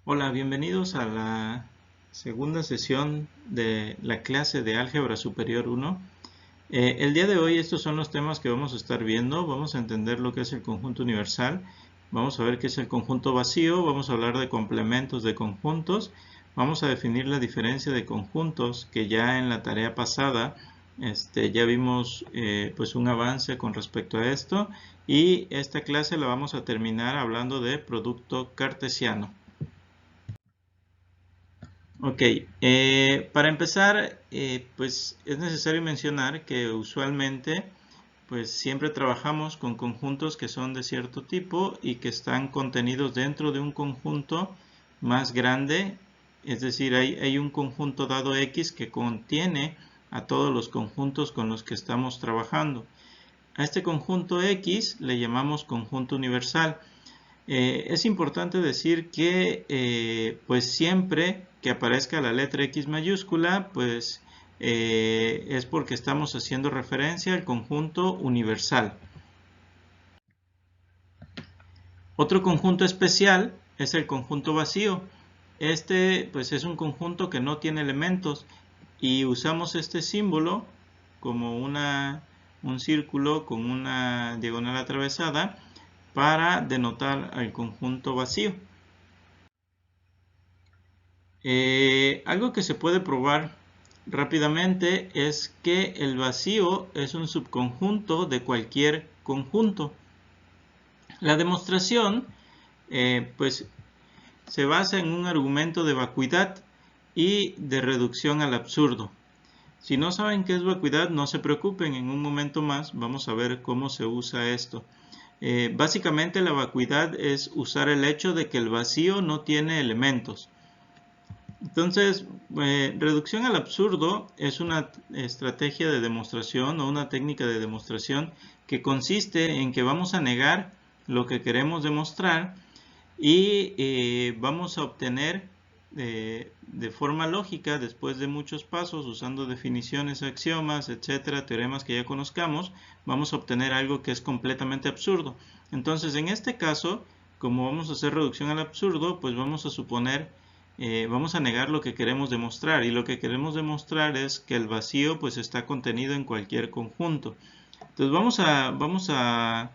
Hola, bienvenidos a la segunda sesión de la clase de Álgebra Superior 1. El día de hoy estos son los temas que vamos a estar viendo. Vamos a entender lo que es el conjunto universal. Vamos a ver qué es el conjunto vacío. Vamos a hablar de complementos de conjuntos. Vamos a definir la diferencia de conjuntos que ya en la tarea pasada ya vimos pues un avance con respecto a esto. Y esta clase la vamos a terminar hablando de producto cartesiano. Ok, para empezar, pues es necesario mencionar que usualmente pues siempre trabajamos con conjuntos que son de cierto tipo y que están contenidos dentro de un conjunto más grande, es decir, hay un conjunto dado X que contiene a todos los conjuntos con los que estamos trabajando. A este conjunto X le llamamos conjunto universal. Es importante decir que pues siempre que aparezca la letra X mayúscula, pues es porque estamos haciendo referencia al conjunto universal. Otro conjunto especial es el conjunto vacío. Este pues es un conjunto que no tiene elementos y usamos este símbolo como un círculo con una diagonal atravesada para denotar al conjunto vacío. Algo que se puede probar rápidamente es que el vacío es un subconjunto de cualquier conjunto. La demostración pues se basa en un argumento de vacuidad y de reducción al absurdo. Si no saben qué es vacuidad, no se preocupen, en un momento más vamos a ver cómo se usa esto. Básicamente la vacuidad es usar el hecho de que el vacío no tiene elementos. Entonces, reducción al absurdo es una estrategia de demostración o una técnica de demostración que consiste en que vamos a negar lo que queremos demostrar y vamos a obtener de forma lógica, después de muchos pasos, usando definiciones, axiomas, etcétera, teoremas que ya conozcamos, vamos a obtener algo que es completamente absurdo. Entonces, en este caso, como vamos a hacer reducción al absurdo, pues vamos a suponer vamos a negar lo que queremos demostrar, y lo que queremos demostrar es que el vacío pues está contenido en cualquier conjunto. Entonces vamos a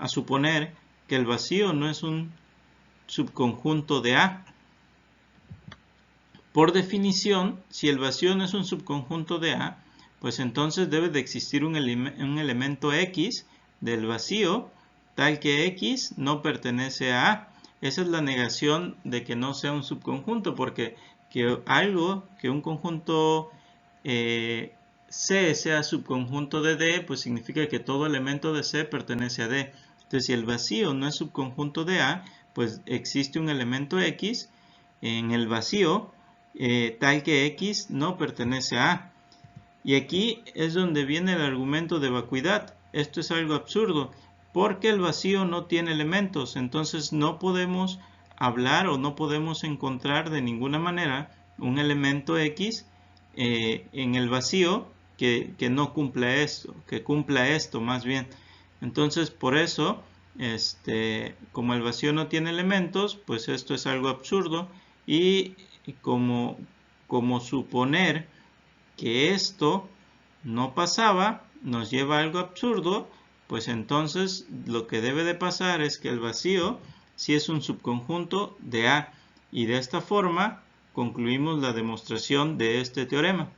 suponer que el vacío no es un subconjunto de A. Por definición, si el vacío no es un subconjunto de A, pues entonces debe de existir un elemento X del vacío tal que X no pertenece a A. Esa es la negación de que no sea un subconjunto, porque que un conjunto C sea subconjunto de D, pues significa que todo elemento de C pertenece a D. Entonces, si el vacío no es subconjunto de A, pues existe un elemento X en el vacío tal que X no pertenece a A. Y aquí es donde viene el argumento de vacuidad. Esto es algo absurdo, porque el vacío no tiene elementos, entonces no podemos hablar o no podemos encontrar de ninguna manera un elemento X en el vacío que no cumpla esto, que cumpla esto más bien. Entonces por eso, como el vacío no tiene elementos, pues esto es algo absurdo y como suponer que esto no pasaba nos lleva a algo absurdo, pues entonces lo que debe de pasar es que el vacío sí es un subconjunto de A, y de esta forma concluimos la demostración de este teorema.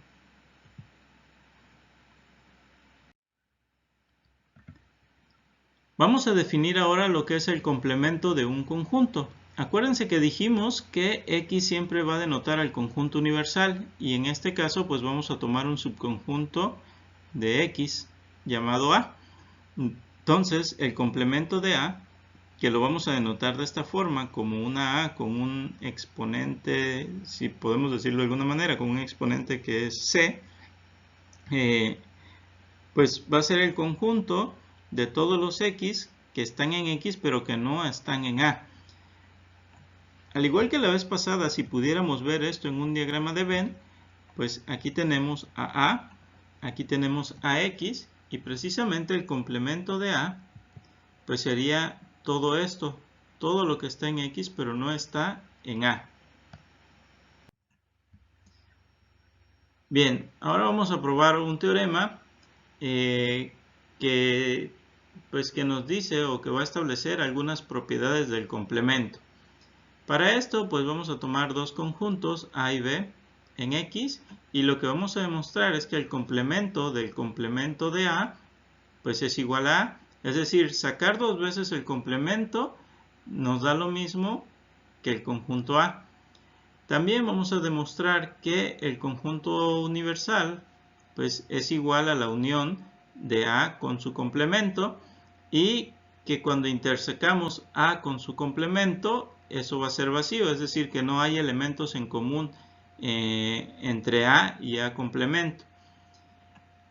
Vamos a definir ahora lo que es el complemento de un conjunto. Acuérdense que dijimos que X siempre va a denotar al conjunto universal, y en este caso pues vamos a tomar un subconjunto de X llamado A. Entonces el complemento de A, que lo vamos a denotar de esta forma, como una A con un exponente, si podemos decirlo de alguna manera, con un exponente que es C, pues va a ser el conjunto de todos los X que están en X pero que no están en A. Al igual que la vez pasada, si pudiéramos ver esto en un diagrama de Venn, pues aquí tenemos a A, aquí tenemos a X, y precisamente el complemento de A pues sería todo esto, todo lo que está en X, pero no está en A. Bien, ahora vamos a probar un teorema que nos dice o que va a establecer algunas propiedades del complemento. Para esto, pues vamos a tomar dos conjuntos A y B en X, y lo que vamos a demostrar es que el complemento del complemento de A pues es igual a A. Es decir, sacar dos veces el complemento nos da lo mismo que el conjunto A. También vamos a demostrar que el conjunto universal pues es igual a la unión de A con su complemento, y que cuando intersecamos A con su complemento, eso va a ser vacío, es decir, que no hay elementos en común entre A y A complemento.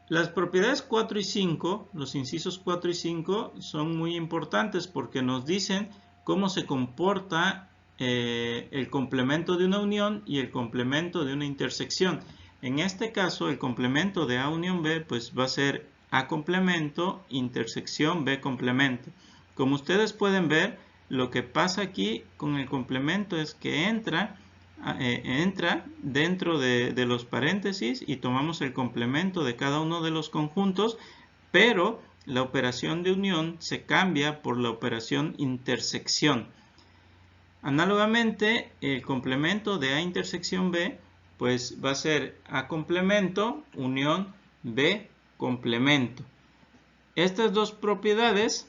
Las propiedades 4 y 5, los incisos 4 y 5, son muy importantes porque nos dicen cómo se comporta el complemento de una unión y el complemento de una intersección. En este caso, el complemento de A unión B pues va a ser A complemento, intersección B complemento. Como ustedes pueden ver, lo que pasa aquí con el complemento es que entra dentro de los paréntesis y tomamos el complemento de cada uno de los conjuntos, pero la operación de unión se cambia por la operación intersección. Análogamente, el complemento de A intersección B pues va a ser A complemento unión B complemento. Estas dos propiedades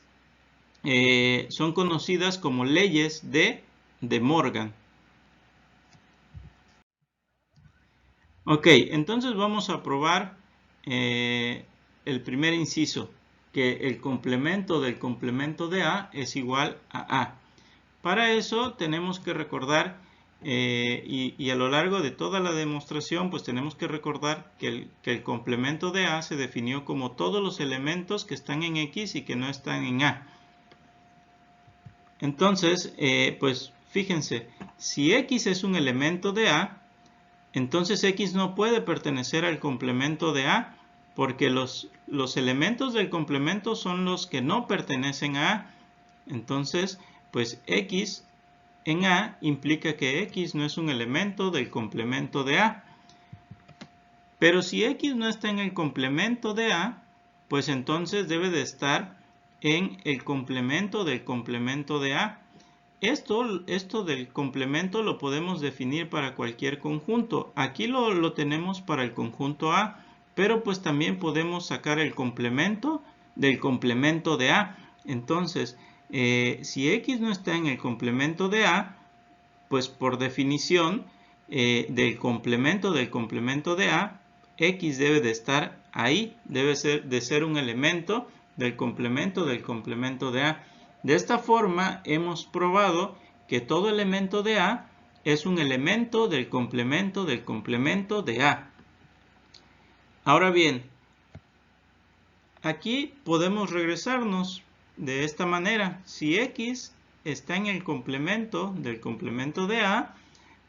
son conocidas como leyes de Morgan. Ok, entonces vamos a probar el primer inciso, que el complemento del complemento de A es igual a A. Para eso tenemos que recordar, y a lo largo de toda la demostración, pues tenemos que recordar que el complemento de A se definió como todos los elementos que están en X y que no están en A. Entonces, pues fíjense, si X es un elemento de A, entonces X no puede pertenecer al complemento de A, porque los elementos del complemento son los que no pertenecen a A. Entonces, pues X en A implica que X no es un elemento del complemento de A. Pero si X no está en el complemento de A, pues entonces debe de estar en el complemento del complemento de A. Esto del complemento lo podemos definir para cualquier conjunto. Aquí lo tenemos para el conjunto A, pero pues también podemos sacar el complemento del complemento de A. Entonces, si X no está en el complemento de A, pues por definición del complemento de A, X debe de estar ahí, debe de ser un elemento del complemento de A. De esta forma hemos probado que todo elemento de A es un elemento del complemento de A. Ahora bien, aquí podemos regresarnos de esta manera. Si X está en el complemento de A,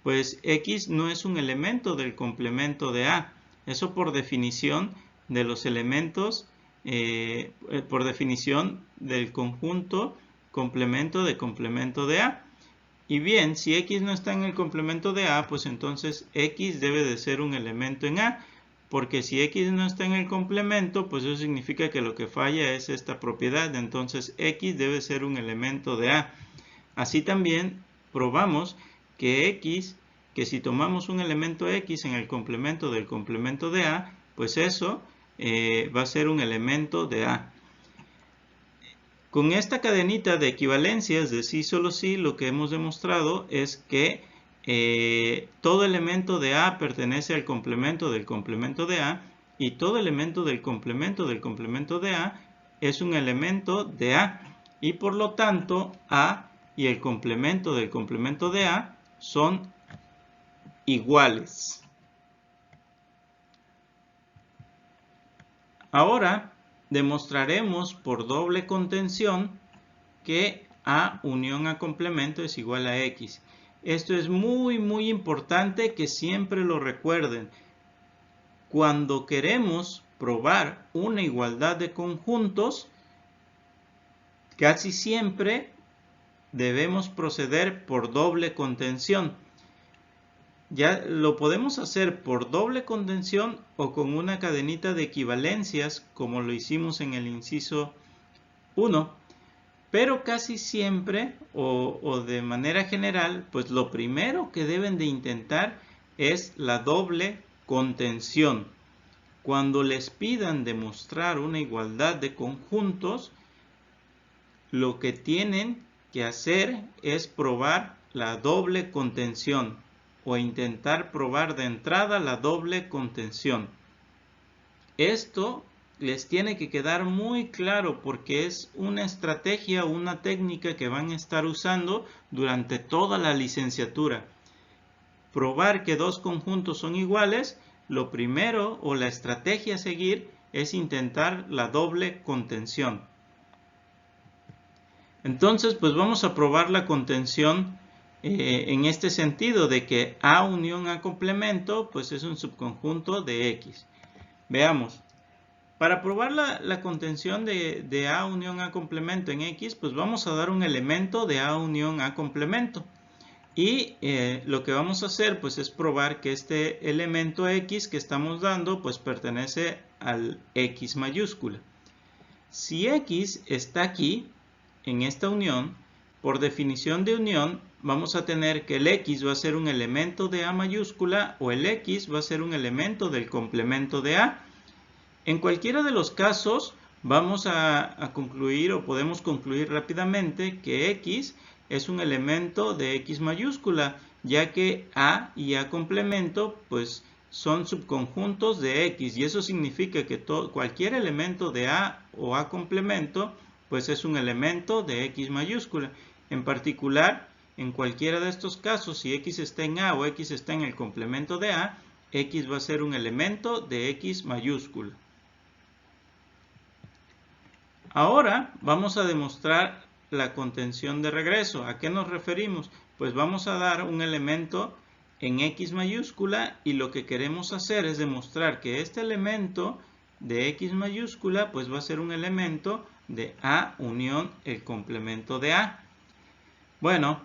pues X no es un elemento del complemento de A. Eso por definición de los elementos, por definición del conjunto complemento de A. Y bien, si X no está en el complemento de A, pues entonces X debe de ser un elemento en A. Porque si X no está en el complemento, pues eso significa que lo que falla es esta propiedad. Entonces X debe ser un elemento de A. Así también probamos que si tomamos un elemento X en el complemento del complemento de A, pues eso va a ser un elemento de A. Con esta cadenita de equivalencias de sí solo sí, lo que hemos demostrado es que todo elemento de A pertenece al complemento de A, y todo elemento del complemento de A es un elemento de A, y por lo tanto A y el complemento de A son iguales. Ahora demostraremos por doble contención que A unión A complemento es igual a X. Esto es muy importante que siempre lo recuerden. Cuando queremos probar una igualdad de conjuntos, casi siempre debemos proceder por doble contención. Ya lo podemos hacer por doble contención o con una cadenita de equivalencias, como lo hicimos en el inciso 1. Pero casi siempre o de manera general, pues lo primero que deben de intentar es la doble contención. Cuando les pidan demostrar una igualdad de conjuntos, lo que tienen que hacer es probar la doble contención o intentar probar de entrada la doble contención. Esto les tiene que quedar muy claro porque es una estrategia o una técnica que van a estar usando durante toda la licenciatura. Probar que dos conjuntos son iguales, lo primero o la estrategia a seguir es intentar la doble contención. Entonces, pues vamos a probar la contención en este sentido de que A unión A complemento, pues es un subconjunto de X. Veamos. Para probar la contención de A unión A complemento en X, pues vamos a dar un elemento de A unión A complemento. Y lo que vamos a hacer, pues es probar que este elemento X que estamos dando, pues pertenece al X mayúscula. Si X está aquí, en esta unión, por definición de unión, vamos a tener que el X va a ser un elemento de A mayúscula o el X va a ser un elemento del complemento de A. En cualquiera de los casos, vamos a concluir o podemos concluir rápidamente que X es un elemento de X mayúscula, ya que A y A complemento, pues son subconjuntos de X, y eso significa que cualquier elemento de A o A complemento, pues es un elemento de X mayúscula. En particular, en cualquiera de estos casos, si X está en A o X está en el complemento de A, X va a ser un elemento de X mayúscula. Ahora vamos a demostrar la contención de regreso. ¿A qué nos referimos? Pues vamos a dar un elemento en X mayúscula y lo que queremos hacer es demostrar que este elemento de X mayúscula pues va a ser un elemento de A unión el complemento de A. Bueno,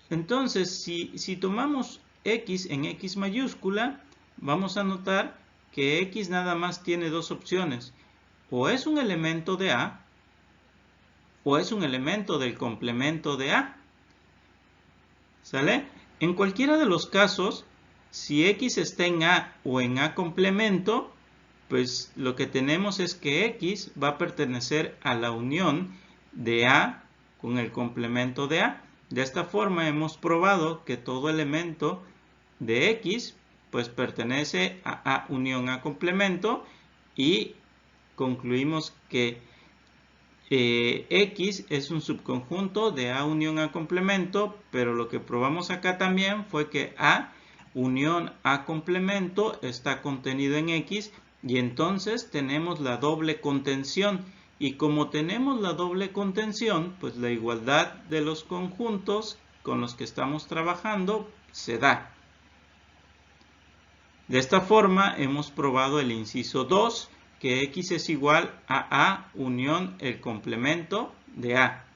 entonces si tomamos X en X mayúscula, vamos a notar que X nada más tiene dos opciones. O es un elemento de A, o es un elemento del complemento de A. ¿Sale? En cualquiera de los casos, si X está en A o en A complemento, pues lo que tenemos es que X va a pertenecer a la unión de A con el complemento de A. De esta forma hemos probado que todo elemento de X pues pertenece a A unión A complemento y concluimos que X es un subconjunto de A unión A complemento, pero lo que probamos acá también fue que A unión A complemento está contenido en X y entonces tenemos la doble contención. Y como tenemos la doble contención, pues la igualdad de los conjuntos con los que estamos trabajando se da. De esta forma hemos probado el inciso 2, que X es igual a A unión el complemento de A.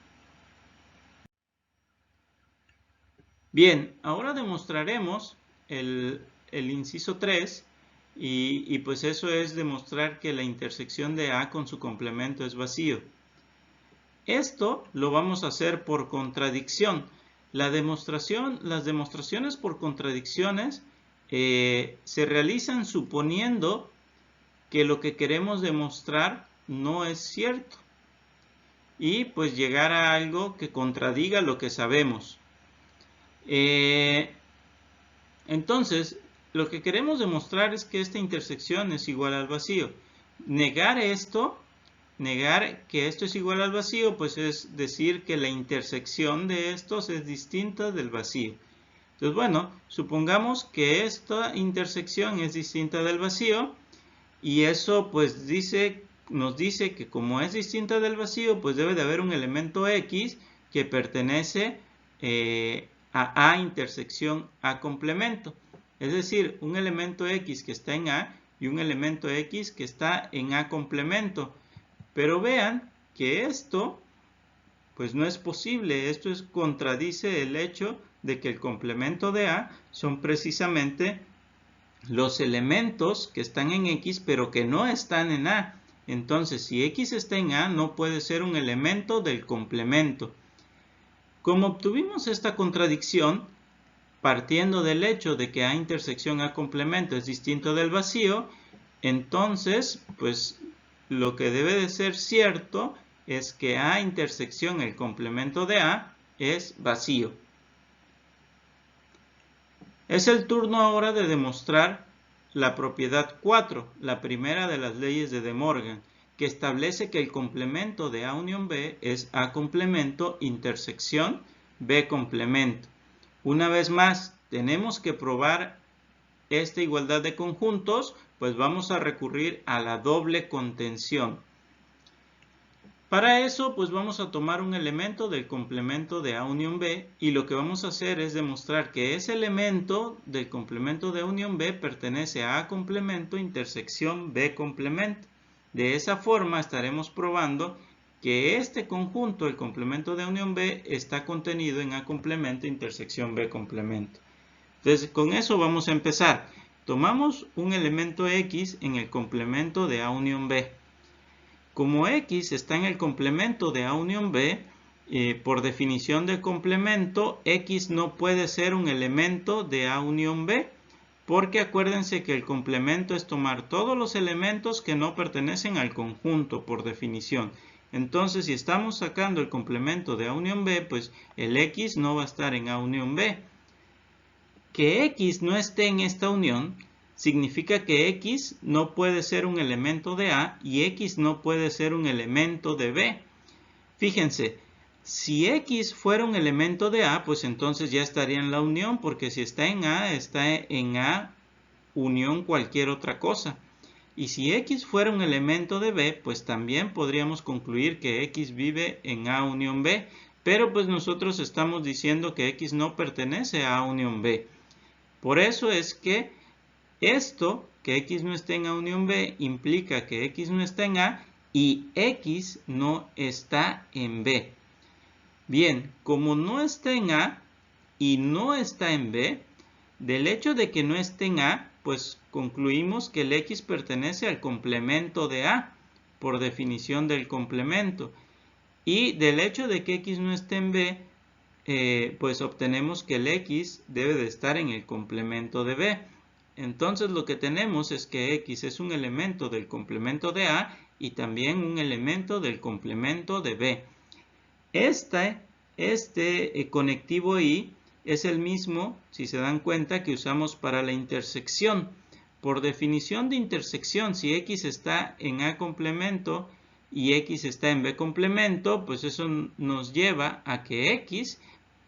Bien, ahora demostraremos el inciso 3 y pues eso es demostrar que la intersección de A con su complemento es vacío. Esto lo vamos a hacer por contradicción. Las demostraciones por contradicciones se realizan suponiendo que lo que queremos demostrar no es cierto y pues llegar a algo que contradiga lo que sabemos. Entonces, lo que queremos demostrar es que esta intersección es igual al vacío. Negar que esto es igual al vacío, pues es decir que la intersección de estos es distinta del vacío. Entonces, bueno, supongamos que esta intersección es distinta del vacío y eso pues nos dice que como es distinta del vacío, pues debe de haber un elemento X que pertenece a A intersección A complemento. Es decir, un elemento X que está en A y un elemento X que está en A complemento. Pero vean que esto Pues no es posible. Esto contradice el hecho de que el complemento de A son precisamente los elementos que están en X pero que no están en A. Entonces, si X está en A, no puede ser un elemento del complemento. Como obtuvimos esta contradicción, partiendo del hecho de que A intersección A complemento es distinto del vacío, entonces, pues lo que debe de ser cierto es que A intersección el complemento de A es vacío. Es el turno ahora de demostrar la propiedad 4, la primera de las leyes de De Morgan, que establece que el complemento de A unión B es A complemento intersección B complemento. Una vez más, tenemos que probar esta igualdad de conjuntos, pues vamos a recurrir a la doble contención. Para eso, pues vamos a tomar un elemento del complemento de A unión B y lo que vamos a hacer es demostrar que ese elemento del complemento de A unión B pertenece a A complemento intersección B complemento. De esa forma estaremos probando que este conjunto, el complemento de A unión B, está contenido en A complemento intersección B complemento. Entonces, con eso vamos a empezar. Tomamos un elemento X en el complemento de A unión B. Como X está en el complemento de A unión B, por definición de complemento, X no puede ser un elemento de A unión B, porque acuérdense que el complemento es tomar todos los elementos que no pertenecen al conjunto, por definición. Entonces, si estamos sacando el complemento de A unión B, pues el X no va a estar en A unión B. Que X no esté en esta unión significa que X no puede ser un elemento de A y X no puede ser un elemento de B. Fíjense, si X fuera un elemento de A, pues entonces ya estaría en la unión, porque si está en A unión cualquier otra cosa. Y si X fuera un elemento de B, pues también podríamos concluir que X vive en A unión B, pero pues nosotros estamos diciendo que X no pertenece a A unión B. Por eso es que esto, que X no esté en A unión B, implica que X no está en A y X no está en B. Bien, como no está en A y no está en B, del hecho de que no esté en A, pues concluimos que el X pertenece al complemento de A, por definición del complemento. Y del hecho de que X no esté en B, pues obtenemos que el X debe de estar en el complemento de B. Entonces lo que tenemos es que X es un elemento del complemento de A y también un elemento del complemento de B. Este conectivo Y es el mismo, si se dan cuenta, que usamos para la intersección. Por definición de intersección, si X está en A complemento y X está en B complemento, pues eso nos lleva a que X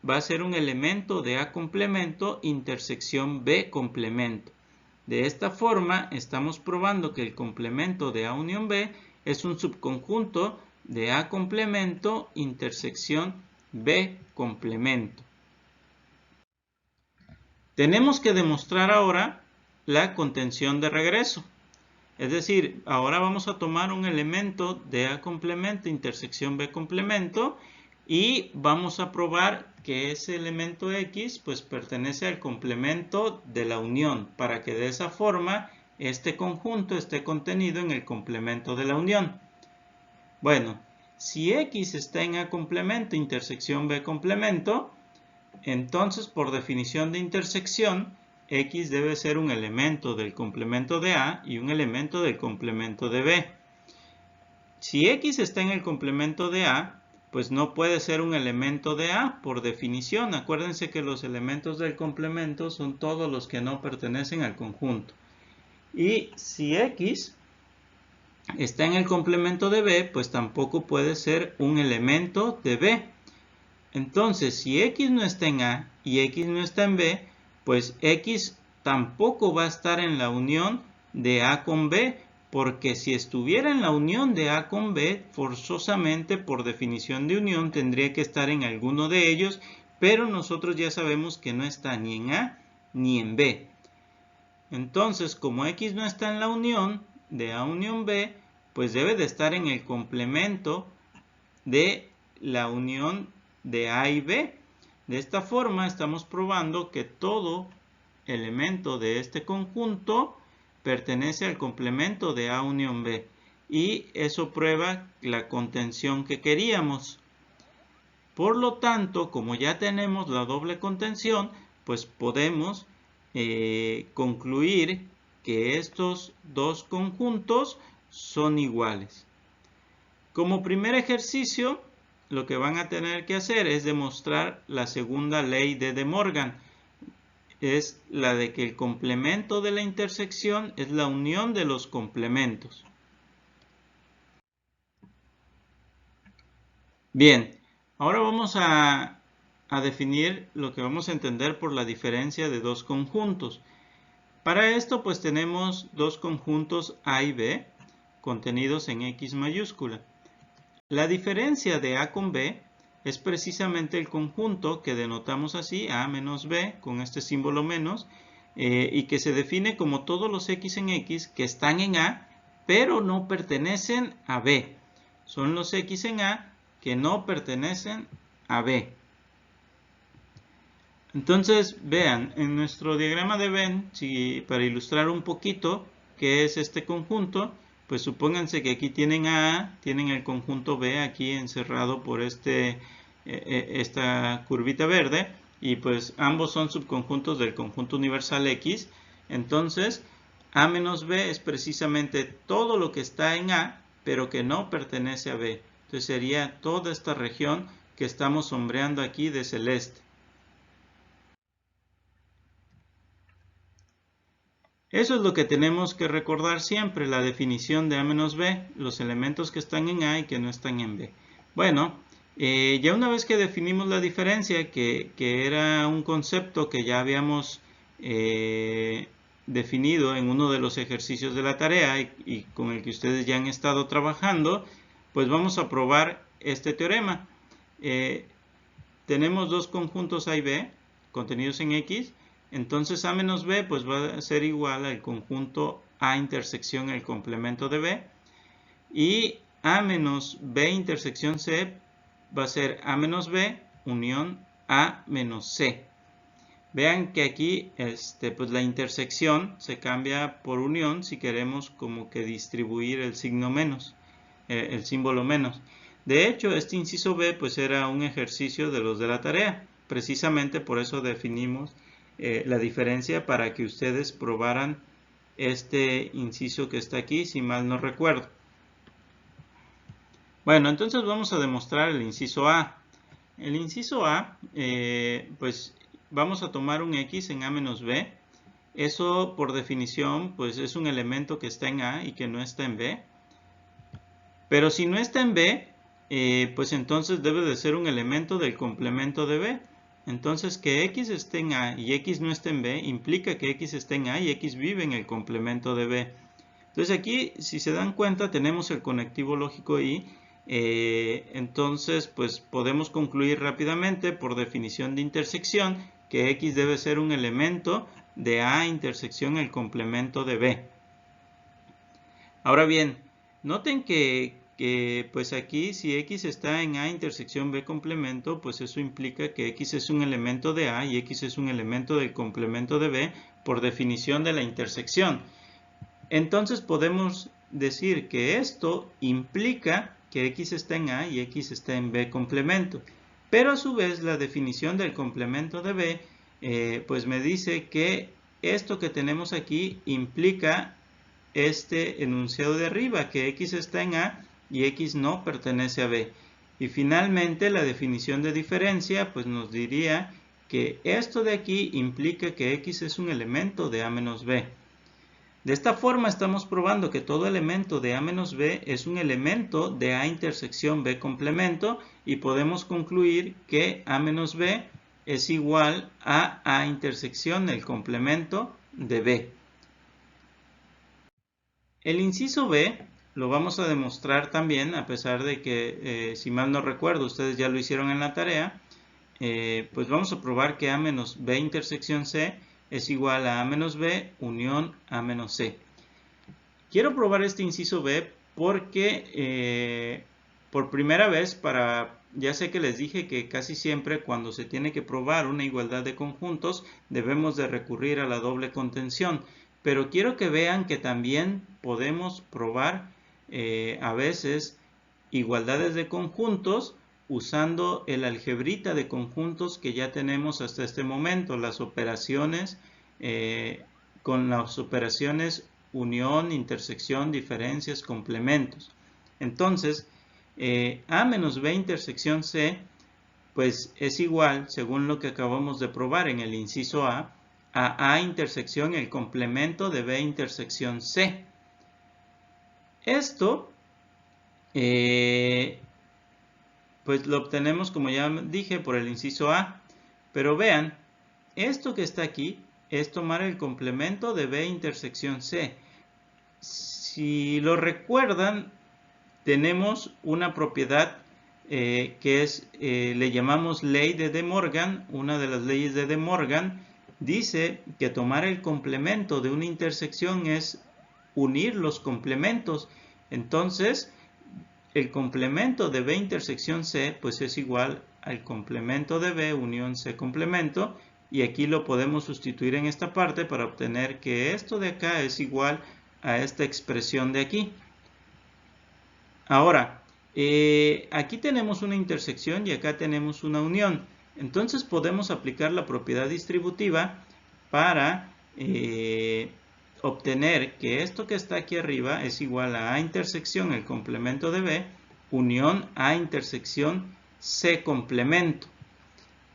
va a ser un elemento de A complemento intersección B complemento. De esta forma estamos probando que el complemento de A unión B es un subconjunto de A complemento intersección B complemento. Tenemos que demostrar ahora la contención de regreso. Es decir, ahora vamos a tomar un elemento de A complemento intersección B complemento y vamos a probar que ese elemento X pues pertenece al complemento de la unión, para que de esa forma este conjunto esté contenido en el complemento de la unión. Bueno, si X está en A complemento intersección B complemento, entonces por definición de intersección, X debe ser un elemento del complemento de A y un elemento del complemento de B. Si X está en el complemento de A, pues no puede ser un elemento de A por definición. Acuérdense que los elementos del complemento son todos los que no pertenecen al conjunto. Y si X está en el complemento de B, pues tampoco puede ser un elemento de B. Entonces, si X no está en A y X no está en B, pues X tampoco va a estar en la unión de A con B, porque si estuviera en la unión de A con B, forzosamente por definición de unión tendría que estar en alguno de ellos, pero nosotros ya sabemos que no está ni en A ni en B. Entonces, como X no está en la unión de A unión B, pues debe de estar en el complemento de la unión de A y B. De esta forma estamos probando que todo elemento de este conjunto pertenece al complemento de A unión B. Y eso prueba la contención que queríamos. Por lo tanto, como ya tenemos la doble contención, pues podemos concluir que estos dos conjuntos son iguales. Como primer ejercicio, lo que van a tener que hacer es demostrar la segunda ley de De Morgan. Es la de que el complemento de la intersección es la unión de los complementos. Bien, ahora vamos a definir lo que vamos a entender por la diferencia de dos conjuntos. Para esto pues tenemos dos conjuntos A y B contenidos en X mayúscula. La diferencia de A con B es precisamente el conjunto que denotamos así, A menos B, con este símbolo menos, y que se define como todos los X en X que están en A, pero no pertenecen a B. Son los X en A que no pertenecen a B. Entonces, vean, en nuestro diagrama de Venn, para ilustrar un poquito qué es este conjunto, pues supónganse que aquí tienen A, tienen el conjunto B aquí encerrado por esta curvita verde, y pues ambos son subconjuntos del conjunto universal X. Entonces, A menos B es precisamente todo lo que está en A, pero que no pertenece a B. Entonces sería toda esta región que estamos sombreando aquí de celeste. Eso es lo que tenemos que recordar siempre, la definición de A menos B, los elementos que están en A y que no están en B. Bueno, ya una vez que definimos la diferencia, que era un concepto que ya habíamos definido en uno de los ejercicios de la tarea y con el que ustedes ya han estado trabajando, pues vamos a probar este teorema. Tenemos dos conjuntos A y B contenidos en X. Entonces A menos B pues va a ser igual al conjunto A intersección el complemento de B. Y A menos B intersección C va a ser A menos B unión A menos C. Vean que aquí pues la intersección se cambia por unión si queremos como que distribuir el signo menos, el símbolo menos. De hecho, este inciso B pues era un ejercicio de los de la tarea. Precisamente por eso definimos la diferencia para que ustedes probaran este inciso que está aquí, si mal no recuerdo. Bueno, entonces vamos a demostrar el inciso A. El inciso A, pues vamos a tomar un X en A menos B. Eso por definición pues es un elemento que está en A y que no está en B. Pero si no está en B, pues entonces debe de ser un elemento del complemento de B. Entonces que X esté en A y X no esté en B implica que X esté en A y X vive en el complemento de B. Entonces aquí, si se dan cuenta, tenemos el conectivo lógico Y. Entonces, pues podemos concluir rápidamente por definición de intersección que X debe ser un elemento de A intersección el complemento de B. Ahora bien, noten que pues aquí si X está en A intersección B complemento, pues eso implica que X es un elemento de A y X es un elemento del complemento de B por definición de la intersección. Entonces podemos decir que esto implica que X está en A y X está en B complemento. Pero a su vez la definición del complemento de B pues me dice que esto que tenemos aquí implica este enunciado de arriba, que X está en A y X no pertenece a B. Y finalmente la definición de diferencia pues nos diría que esto de aquí implica que X es un elemento de A menos B. De esta forma estamos probando que todo elemento de A menos B es un elemento de A intersección B complemento y podemos concluir que A menos B es igual a A intersección el complemento de B. El inciso B lo vamos a demostrar también, a pesar de que, si mal no recuerdo, ustedes ya lo hicieron en la tarea, pues vamos a probar que A menos B intersección C es igual a menos B unión A menos C. Quiero probar este inciso B porque por primera vez para ya sé que les dije que casi siempre cuando se tiene que probar una igualdad de conjuntos debemos de recurrir a la doble contención, pero quiero que vean que también podemos probar a veces igualdades de conjuntos usando el algebrita de conjuntos que ya tenemos hasta este momento, las operaciones con las operaciones unión, intersección, diferencias, complementos. Entonces, A menos B intersección C, pues es igual, según lo que acabamos de probar en el inciso A intersección el complemento de B intersección C. Esto, pues lo obtenemos, como ya dije, por el inciso A. Pero vean, esto que está aquí es tomar el complemento de B intersección C. Si lo recuerdan, tenemos una propiedad que es, le llamamos ley de De Morgan. Una de las leyes de De Morgan dice que tomar el complemento de una intersección es unir los complementos. Entonces, el complemento de B intersección C pues es igual al complemento de B unión C complemento, y aquí lo podemos sustituir en esta parte para obtener que esto de acá es igual a esta expresión de aquí. Ahora, aquí tenemos una intersección y acá tenemos una unión. Entonces podemos aplicar la propiedad distributiva para obtener que esto que está aquí arriba es igual a A intersección el complemento de B unión A intersección C complemento.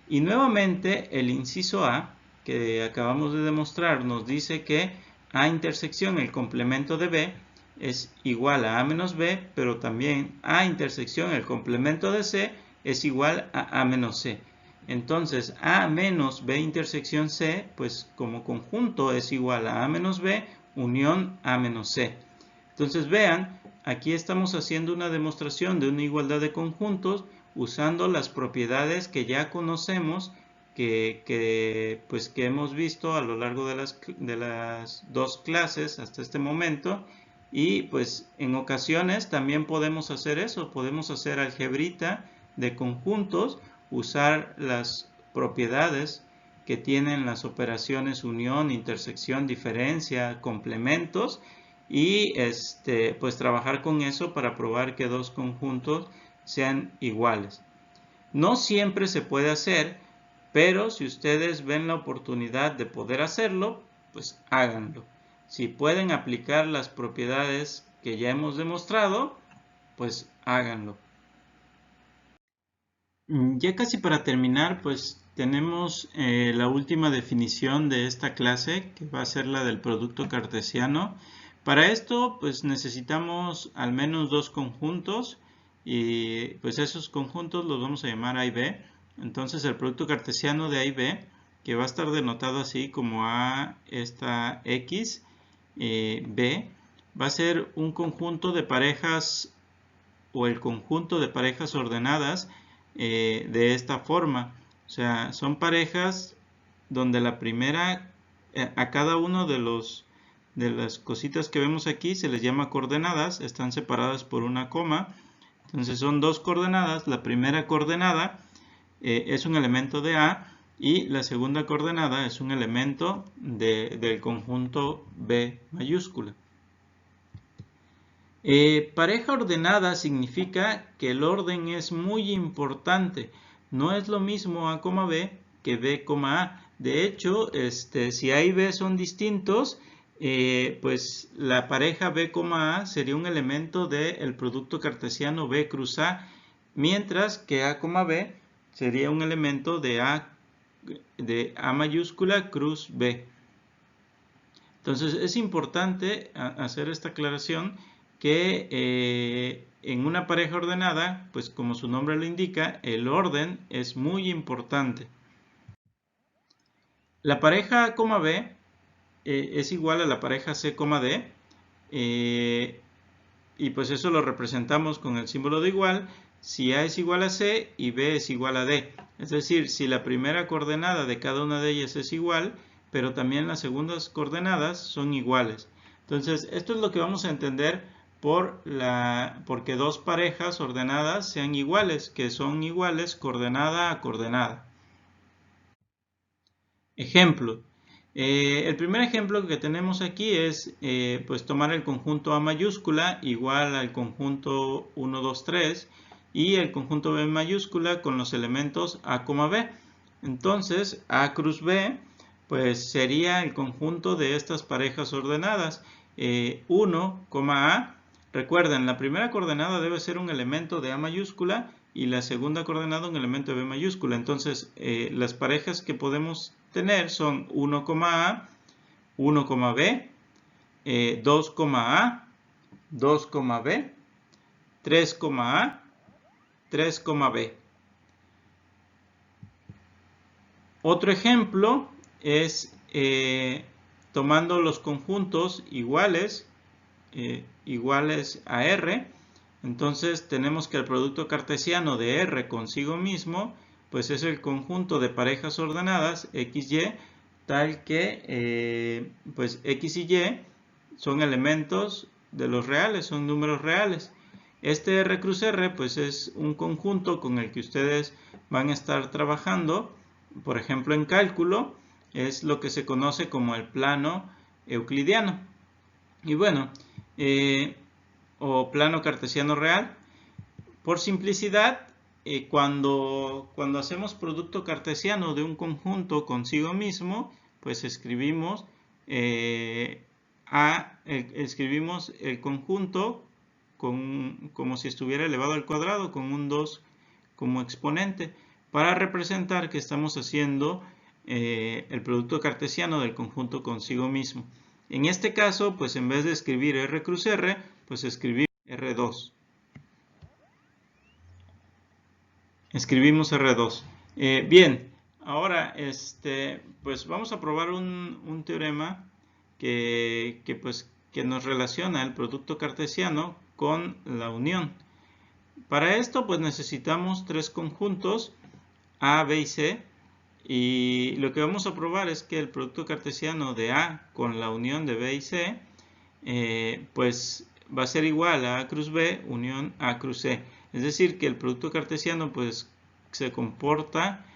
Y nuevamente el inciso A que acabamos de demostrar nos dice que A intersección el complemento de B es igual a A menos B, pero también A intersección el complemento de C es igual a A menos C. Entonces A menos B intersección C, pues como conjunto es igual a A menos B unión A menos C. Entonces vean, aquí estamos haciendo una demostración de una igualdad de conjuntos usando las propiedades que ya conocemos, que hemos visto a lo largo de las dos clases hasta este momento. Y pues en ocasiones también podemos hacer eso, podemos hacer algebrita de conjuntos, usar las propiedades que tienen las operaciones unión, intersección, diferencia, complementos, y pues trabajar con eso para probar que dos conjuntos sean iguales. No siempre se puede hacer, pero si ustedes ven la oportunidad de poder hacerlo, pues háganlo. Si pueden aplicar las propiedades que ya hemos demostrado, pues háganlo. Ya casi para terminar, pues tenemos la última definición de esta clase, que va a ser la del producto cartesiano. Para esto, pues necesitamos al menos dos conjuntos, y pues esos conjuntos los vamos a llamar A y B. Entonces el producto cartesiano de A y B, que va a estar denotado así como A esta X, B, va a ser un conjunto de parejas o el conjunto de parejas ordenadas de esta forma. O sea, son parejas donde la primera, a cada uno de las cositas que vemos aquí se les llama coordenadas, están separadas por una coma. Entonces son dos coordenadas. La primera coordenada es un elemento de A y la segunda coordenada es un elemento del conjunto B mayúscula. Pareja ordenada significa que el orden es muy importante. No es lo mismo A, B que B, A. De hecho, si A y B son distintos, pues la pareja B, A sería un elemento del producto cartesiano B cruz A, mientras que A, B sería un elemento de A mayúscula cruz B. Entonces es importante hacer esta aclaración, que en una pareja ordenada, pues como su nombre lo indica, el orden es muy importante. La pareja A, B es igual a la pareja C, D, y pues eso lo representamos con el símbolo de igual si A es igual a C y B es igual a D. Es decir, si la primera coordenada de cada una de ellas es igual, pero también las segundas coordenadas son iguales. Entonces, esto es lo que vamos a entender porque dos parejas ordenadas sean iguales, que son iguales coordenada a coordenada. Ejemplo. El primer ejemplo que tenemos aquí es pues tomar el conjunto A mayúscula igual al conjunto 1, 2, 3 y el conjunto B mayúscula con los elementos A, B. Entonces A cruz B pues sería el conjunto de estas parejas ordenadas. 1, A. Recuerden, la primera coordenada debe ser un elemento de A mayúscula y la segunda coordenada un elemento de B mayúscula. Entonces, las parejas que podemos tener son 1, A, 1, B, 2, A, 2, B, 3, A, 3, B. Otro ejemplo es tomando los conjuntos iguales a R. Entonces tenemos que el producto cartesiano de R consigo mismo pues es el conjunto de parejas ordenadas XY tal que pues X y Y son elementos de los reales, son números reales. Este R cruz R pues es un conjunto con el que ustedes van a estar trabajando, por ejemplo en cálculo, es lo que se conoce como el plano euclidiano. Y bueno, o plano cartesiano real. Por simplicidad, cuando hacemos producto cartesiano de un conjunto consigo mismo, pues escribimos el conjunto como si estuviera elevado al cuadrado con un 2 como exponente para representar que estamos haciendo el producto cartesiano del conjunto consigo mismo. En este caso, pues en vez de escribir R cruz R, pues escribimos R2. Escribimos R2. Bien, ahora pues vamos a probar un teorema que nos relaciona el producto cartesiano con la unión. Para esto pues necesitamos tres conjuntos A, B y C. Y lo que vamos a probar es que el producto cartesiano de A con la unión de B y C pues va a ser igual a A cruz B unión A cruz C. Es decir, que el producto cartesiano pues se comporta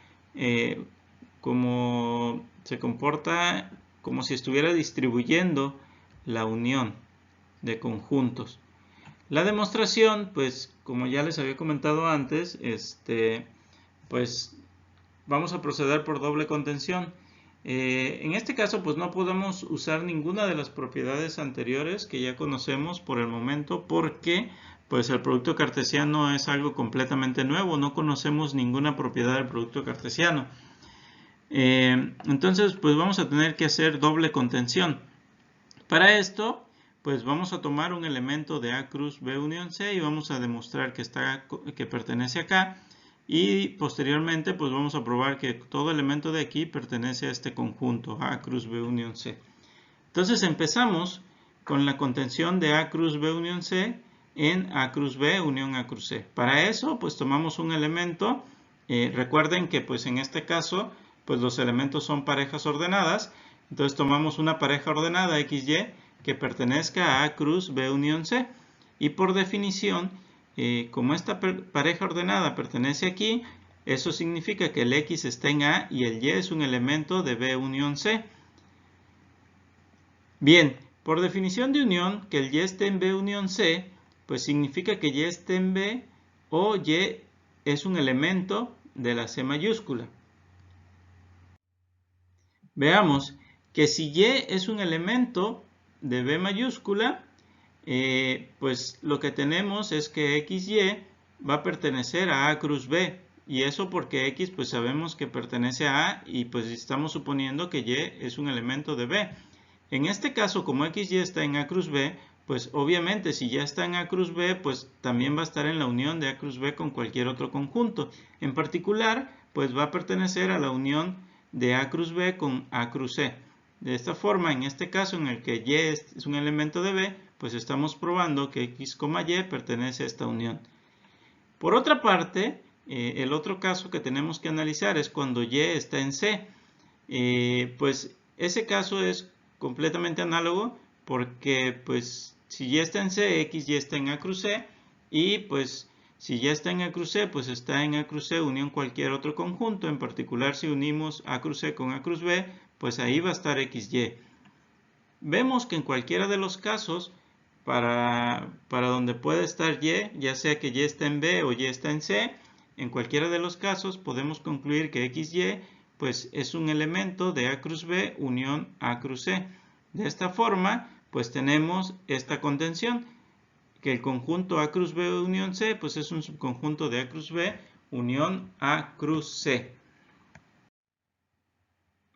como si estuviera distribuyendo la unión de conjuntos. La demostración, pues como ya les había comentado antes, pues vamos a proceder por doble contención. En este caso, pues no podemos usar ninguna de las propiedades anteriores que ya conocemos por el momento, porque pues el producto cartesiano es algo completamente nuevo, no conocemos ninguna propiedad del producto cartesiano. Entonces, pues vamos a tener que hacer doble contención. Para esto, pues vamos a tomar un elemento de A cruz B unión C y vamos a demostrar que pertenece acá. Y posteriormente pues vamos a probar que todo elemento de aquí pertenece a este conjunto A cruz B unión C. Entonces empezamos con la contención de A cruz B unión C en A cruz B unión A cruz C. Para eso pues tomamos un elemento, recuerden que pues en este caso pues los elementos son parejas ordenadas, entonces tomamos una pareja ordenada XY que pertenezca a A cruz B unión C y por definición como esta pareja ordenada pertenece aquí, eso significa que el X está en A y el Y es un elemento de B unión C. Bien, por definición de unión, que el Y esté en B unión C, pues significa que Y esté en B o Y es un elemento de la C mayúscula. Veamos que si Y es un elemento de B mayúscula, pues lo que tenemos es que XY va a pertenecer a A cruz B. Y eso porque X pues sabemos que pertenece a A y pues estamos suponiendo que Y es un elemento de B. En este caso, como XY está en A cruz B, pues obviamente si ya está en A cruz B, pues también va a estar en la unión de A cruz B con cualquier otro conjunto. En particular, pues va a pertenecer a la unión de A cruz B con A cruz C. De esta forma, en este caso en el que Y es un elemento de B, pues estamos probando que X, Y pertenece a esta unión. Por otra parte, el otro caso que tenemos que analizar es cuando Y está en C. Pues ese caso es completamente análogo porque pues si Y está en C, X, Y está en A cruz C. Y pues si ya está en A cruz C, pues está en A cruz C unión cualquier otro conjunto. En particular, si unimos A cruz C con A cruz B, pues ahí va a estar XY. Vemos que en cualquiera de los casos, para donde pueda estar Y, ya sea que Y está en B o Y está en C, en cualquiera de los casos podemos concluir que XY pues es un elemento de A cruz B unión A cruz C. De esta forma, pues tenemos esta contención, que el conjunto A cruz B unión C pues es un subconjunto de A cruz B unión A cruz C.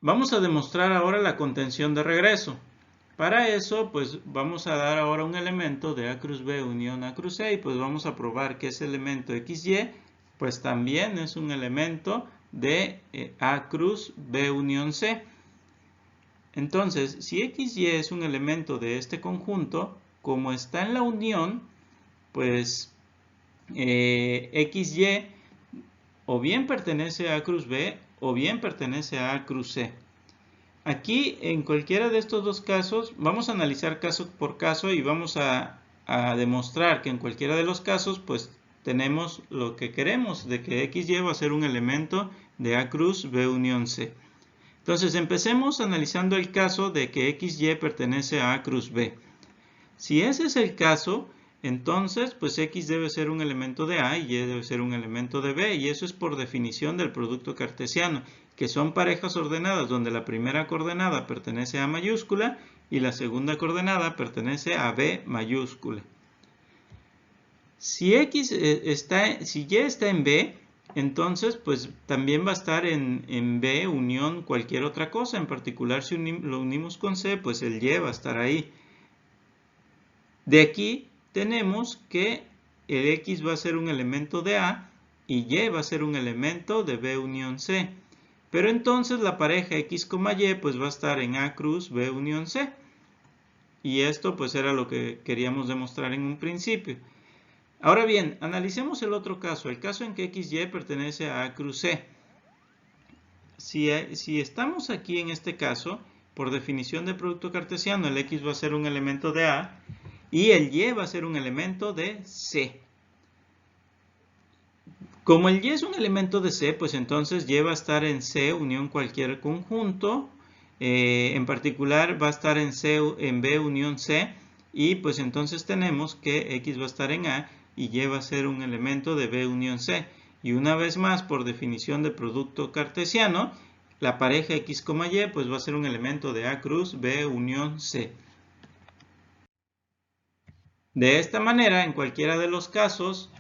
Vamos a demostrar ahora la contención de regreso. Para eso, pues vamos a dar ahora un elemento de A cruz B unión A cruz C y pues vamos a probar que ese elemento XY pues también es un elemento de A cruz B unión C. Entonces, si XY es un elemento de este conjunto, como está en la unión, pues XY o bien pertenece a A cruz B o bien pertenece a A cruz C. Aquí, en cualquiera de estos dos casos, vamos a analizar caso por caso y vamos a demostrar que en cualquiera de los casos, pues tenemos lo que queremos, de que XY va a ser un elemento de A cruz B unión C. Entonces, empecemos analizando el caso de que XY pertenece a A cruz B. Si ese es el caso, entonces, pues X debe ser un elemento de A y Y debe ser un elemento de B, y eso es por definición del producto cartesiano, que son parejas ordenadas donde la primera coordenada pertenece a A mayúscula y la segunda coordenada pertenece a B mayúscula. Si Y está en B, entonces pues también va a estar en B unión cualquier otra cosa. En particular, si lo unimos con C, pues el Y va a estar ahí. De aquí tenemos que el X va a ser un elemento de A y Y va a ser un elemento de B unión C. Pero entonces la pareja X, Y pues va a estar en A cruz B unión C. Y esto pues era lo que queríamos demostrar en un principio. Ahora bien, analicemos el otro caso, el caso en que XY pertenece a A cruz C. Si estamos aquí en este caso, por definición de producto cartesiano, el X va a ser un elemento de A y el Y va a ser un elemento de C. Como el Y es un elemento de C, pues entonces Y va a estar en C unión cualquier conjunto. En particular va a estar en B unión C. Y pues entonces tenemos que X va a estar en A y Y va a ser un elemento de B unión C. Y una vez más, por definición de producto cartesiano, la pareja X, Y pues va a ser un elemento de A cruz B unión C. De esta manera, en cualquiera de los casos,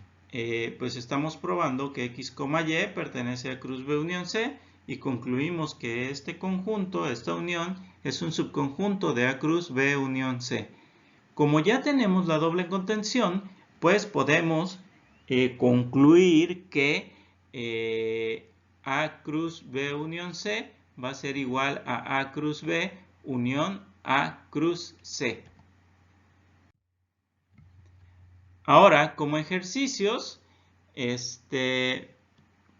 pues estamos probando que X, Y pertenece a cruz B unión C y concluimos que este conjunto, esta unión, es un subconjunto de A cruz B unión C. Como ya tenemos la doble contención, pues podemos concluir que A cruz B unión C va a ser igual a A cruz B unión A cruz C. Ahora, como ejercicios,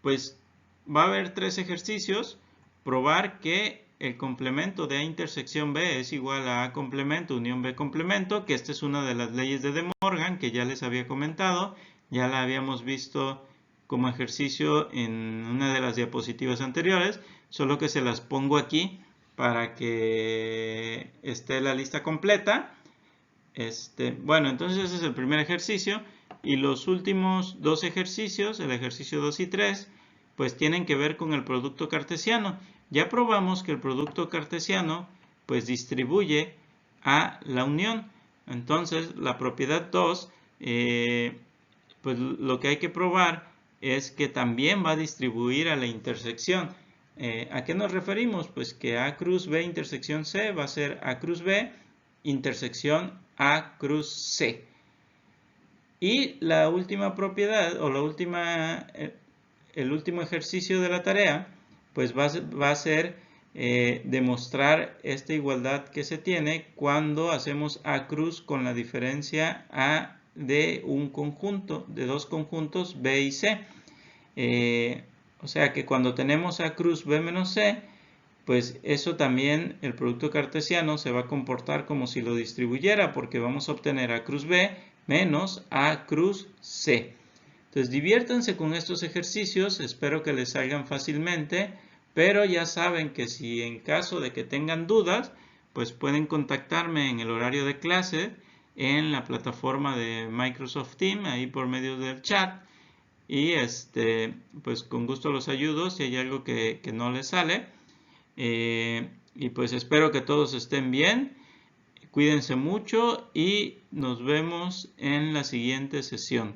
pues va a haber 3 ejercicios. Probar que el complemento de A intersección B es igual a A complemento unión B complemento, que esta es una de las leyes de De Morgan que ya les había comentado. Ya la habíamos visto como ejercicio en una de las diapositivas anteriores, solo que se las pongo aquí para que esté la lista completa. Bueno, entonces ese es el primer ejercicio y los últimos 2 ejercicios, el ejercicio 2 y 3, pues tienen que ver con el producto cartesiano. Ya probamos que el producto cartesiano pues distribuye a la unión. Entonces la propiedad 2, pues lo que hay que probar es que también va a distribuir a la intersección. ¿A qué nos referimos? Pues que A cruz B intersección C va a ser A cruz B intersección A cruz C. Y la última propiedad o el último ejercicio de la tarea pues va a ser demostrar esta igualdad que se tiene cuando hacemos A cruz con la diferencia A de un conjunto, de dos conjuntos B y C. O sea que cuando tenemos A cruz B menos C, pues eso también, el producto cartesiano se va a comportar como si lo distribuyera, porque vamos a obtener A cruz B menos A cruz C. Entonces diviértanse con estos ejercicios, espero que les salgan fácilmente, pero ya saben que si en caso de que tengan dudas, pues pueden contactarme en el horario de clase en la plataforma de Microsoft Teams, ahí por medio del chat, y pues con gusto los ayudo si hay algo que no les sale. Y pues espero que todos estén bien, cuídense mucho y nos vemos en la siguiente sesión.